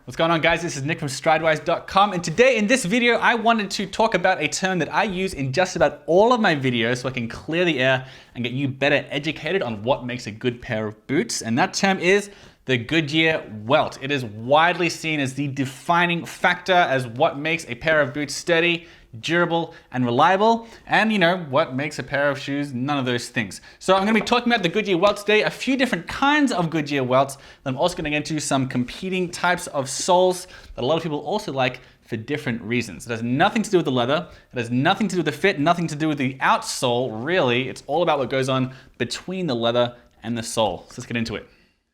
What's going on, guys? This is Nick from Stridewise.com, and today in this video I wanted to talk about a term that I use in just about all of my videos so I can clear the air and get you better educated on what makes a good pair of boots, and that term is the Goodyear Welt. It is widely seen as the defining factor as what makes a pair of boots sturdy, durable, and reliable, and you know, what makes a pair of shoes? None of those things. So I'm going to be talking about the Goodyear Welt today, a few different kinds of Goodyear Welts, and I'm also going to get into some competing types of soles that a lot of people also like for different reasons. It has nothing to do with the leather, it has nothing to do with the fit, nothing to do with the outsole, really. It's all about what goes on between the leather and the sole. So let's get into it.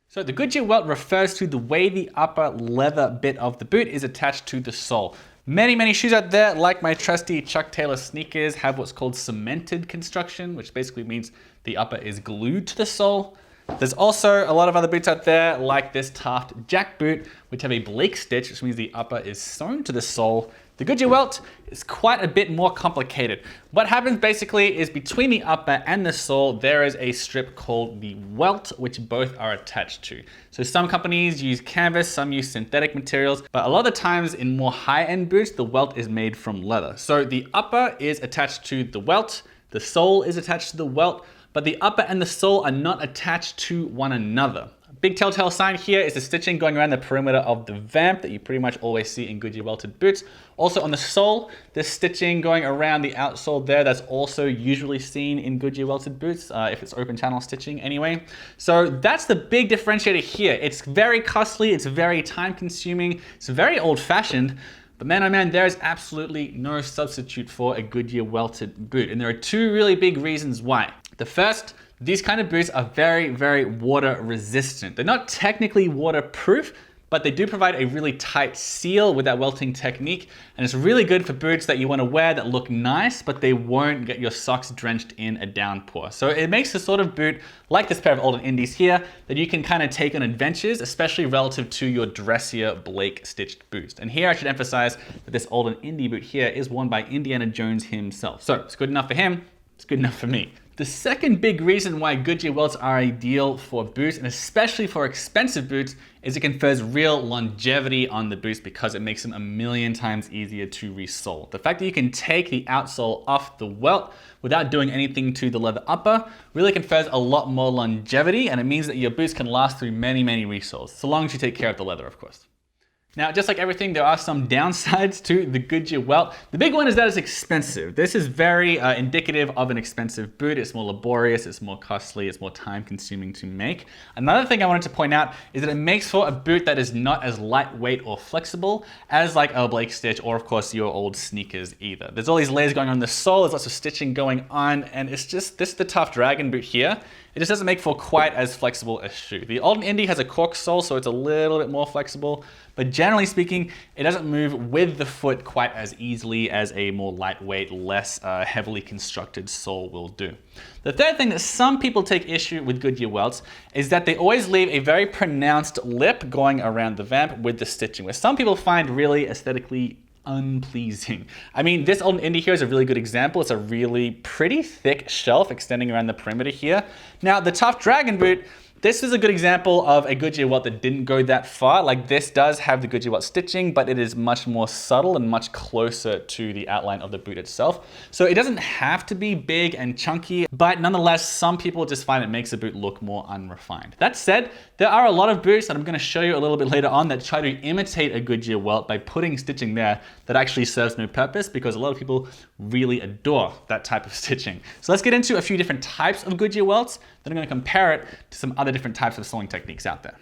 So the Goodyear Welt refers to the way the upper leather bit of the boot is attached to the sole. Many shoes out there, like my trusty Chuck Taylor sneakers, have what's called cemented construction, which basically means the upper is glued to the sole. There's also a lot of other boots out there, like this Taft Jack boot, which have a Blake stitch, which means the upper is sewn to the sole. The Goodyear Welt is quite a bit more complicated. What happens basically is between the upper and the sole, there is a strip called the welt, which both are attached to. So some companies use canvas, some use synthetic materials, but a lot of the times in more high-end boots, the welt is made from leather. So the upper is attached to the welt, the sole is attached to the welt, but the upper and the sole are not attached to one another. Big telltale sign here is the stitching going around the perimeter of the vamp that you pretty much always see in Goodyear welted boots. Also on the sole, there's stitching going around the outsole there. That's also usually seen in Goodyear welted boots, if it's open channel stitching anyway. So that's the big differentiator here. It's very costly, it's very time consuming, it's very old fashioned, but man, oh man, there is absolutely no substitute for a Goodyear welted boot. And there are two really big reasons why. The first, these kind of boots are very water resistant. They're not technically waterproof, but they do provide a really tight seal with that welting technique. And it's really good for boots that you want to wear that look nice, but they won't get your socks drenched in a downpour. So it makes the sort of boot, like this pair of Old Indies here, that you can kind of take on adventures, especially relative to your dressier Blake stitched boots. And here I should emphasize that this Old Indie boot here is worn by Indiana Jones himself. So it's good enough for him, it's good enough for me. The second big reason why Goodyear welts are ideal for boots, and especially for expensive boots, is it confers real longevity on the boots because it makes them a million times easier to resole. The fact that you can take the outsole off the welt without doing anything to the leather upper really confers a lot more longevity, and it means that your boots can last through many resoles, so long as you take care of the leather, of course. Now, just like everything, there are some downsides to the Goodyear Welt. The big one is that it's expensive. This is very indicative of an expensive boot. It's more laborious, it's more costly, it's more time consuming to make. Another thing I wanted to point out is that it makes for a boot that is not as lightweight or flexible as like a Blake stitch or of course your old sneakers either. There's all these layers going on the sole, there's lots of stitching going on, and it's just, this is the Taft Dragon boot here. It just doesn't make for quite as flexible a shoe. The Old Indie has a cork sole, so it's a little bit more flexible, but generally speaking, it doesn't move with the foot quite as easily as a more lightweight, less heavily constructed sole will do. The third thing that some people take issue with Goodyear welts is that they always leave a very pronounced lip going around the vamp with the stitching, which some people find really aesthetically unpleasing. I mean, this Old Indie here is a really good example. It's a really pretty thick shelf extending around the perimeter here. Now, the Taft Dragon boot, this is a good example of a Goodyear welt that didn't go that far. Like this does have the Goodyear welt stitching, but it is much more subtle and much closer to the outline of the boot itself. So it doesn't have to be big and chunky, but nonetheless, some people just find it makes the boot look more unrefined. That said, there are a lot of boots that I'm going to show you a little bit later on that try to imitate a Goodyear welt by putting stitching there that actually serves no purpose, because a lot of people really adore that type of stitching. So let's get into a few different types of Goodyear welts. Then I'm going to compare it to some other different types of soling techniques out there.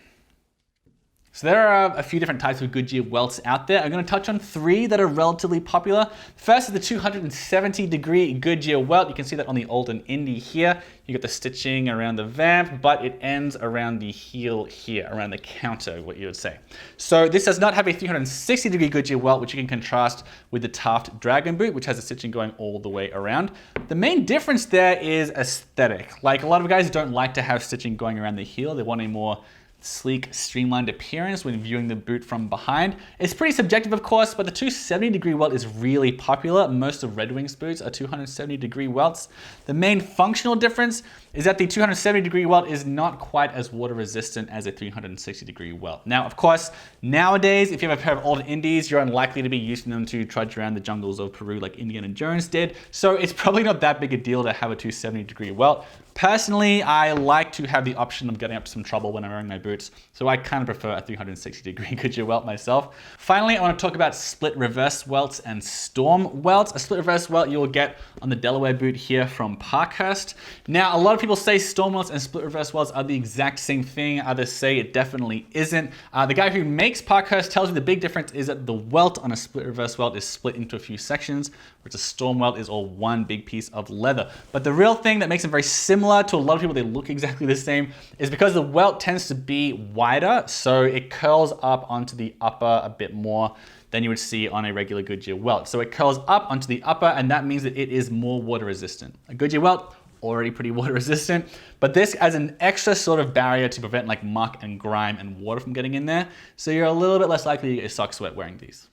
So there are a few different types of Goodyear welts out there. I'm going to touch on three that are relatively popular. First is the 270-degree Goodyear welt. You can see that on the Old Indie here. You get the stitching around the vamp, but it ends around the heel here, around the counter, what you would say. So this does not have a 360-degree Goodyear welt, which you can contrast with the Taft Dragon boot, which has the stitching going all the way around. The main difference there is aesthetic. Like a lot of guys don't like to have stitching going around the heel. They want a more sleek, streamlined appearance when viewing the boot from behind. It's pretty subjective, of course, but the 270-degree welt is really popular. Most of Red Wings boots are 270-degree welts. The main functional difference is that the 270-degree welt is not quite as water resistant as a 360-degree welt. Now, of course, nowadays, if you have a pair of old Indies, you're unlikely to be using them to trudge around the jungles of Peru like Indiana Jones did. So it's probably not that big a deal to have a 270-degree welt. Personally, I like to have the option of getting up to some trouble when I'm wearing my boots, so I kind of prefer a 360-degree Goodyear welt myself. Finally, I want to talk about split reverse welts and storm welts. A split reverse welt you will get on the Delaware boot here from Parkhurst. Now, a lot of people say storm welts and split reverse welts are the exact same thing. Others say it definitely isn't. The guy who makes Parkhurst tells me the big difference is that the welt on a split reverse welt is split into a few sections, whereas a storm welt is all one big piece of leather. But the real thing that makes them very similar to a lot of people, they look exactly the same, is because the welt tends to be wider, so it curls up onto the upper a bit more than you would see on a regular Goodyear welt. So it curls up onto the upper, and that means that it is more water resistant. A Goodyear welt, already pretty water resistant, but this as an extra sort of barrier to prevent like muck and grime and water from getting in there, so you're a little bit less likely to get your socks wet wearing these.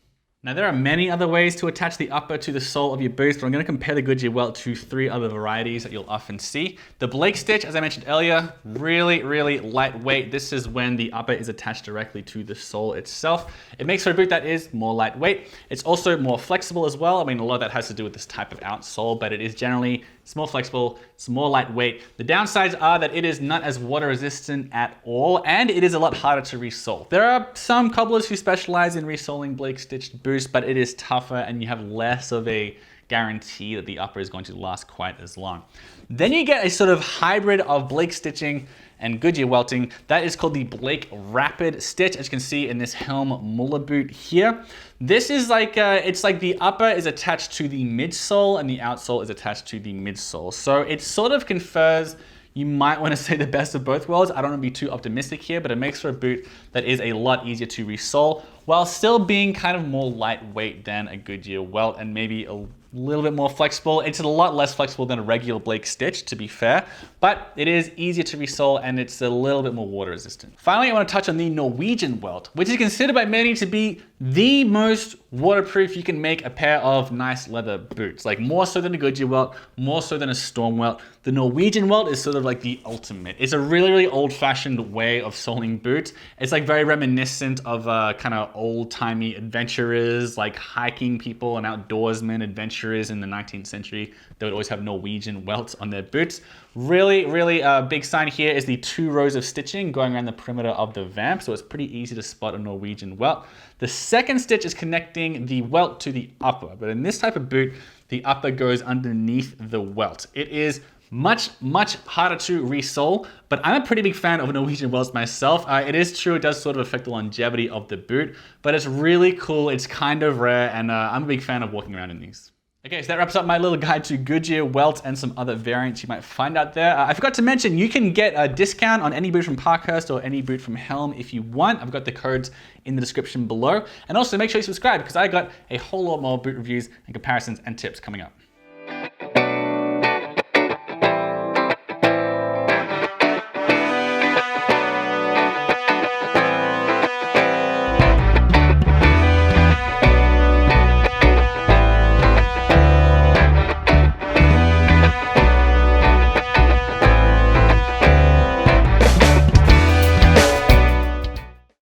Now, there are many other ways to attach the upper to the sole of your boots, but I'm going to compare the Goodyear Welt to 3 other varieties that you'll often see. The Blake stitch, as I mentioned earlier, really, really lightweight. This is when the upper is attached directly to the sole itself. It makes for a boot that is more lightweight. It's also more flexible as well. I mean, a lot of that has to do with this type of outsole, but it is generally, it's more flexible, it's more lightweight. The downsides are that it is not as water resistant at all, and it is a lot harder to resole. There are some cobblers who specialize in resoling Blake stitched boots, but it is tougher and you have less of a guarantee that the upper is going to last quite as long. Then you get a sort of hybrid of Blake stitching and Goodyear welting. That is called the Blake Rapid Stitch, as you can see in this Helm Muller boot here. This is like, it's like the upper is attached to the midsole and the outsole is attached to the midsole. So it sort of confers, you might want to say, the best of both worlds. I don't want to be too optimistic here, but it makes for a boot that is a lot easier to resole while still being kind of more lightweight than a Goodyear welt and maybe a little bit more flexible. It's a lot less flexible than a regular Blake stitch, to be fair, but it is easier to resole and it's a little bit more water resistant. Finally, I want to touch on the Norwegian Welt, which is considered by many to be the most waterproof you can make a pair of nice leather boots. Like more so than a Goodyear welt, more so than a storm welt. The Norwegian Welt is sort of like the ultimate. It's a really, really old-fashioned way of soling boots. It's like very reminiscent of kind of old-timey adventurers, like hiking people and outdoorsmen, adventurers in the 19th century. They would always have Norwegian welts on their boots. Really, really big sign here is the 2 rows of stitching going around the perimeter of the vamp, so it's pretty easy to spot a Norwegian welt. The second stitch is connecting the welt to the upper, but in this type of boot, the upper goes underneath the welt. It is much, much harder to resole, but I'm a pretty big fan of Norwegian welts myself. It is true, it does sort of affect the longevity of the boot, but it's really cool, it's kind of rare, and I'm a big fan of walking around in these. Okay, so that wraps up my little guide to Goodyear Welt and some other variants you might find out there. I forgot to mention, you can get a discount on any boot from Parkhurst or any boot from Helm if you want. I've got the codes in the description below. And also make sure you subscribe because I got a whole lot more boot reviews and comparisons and tips coming up.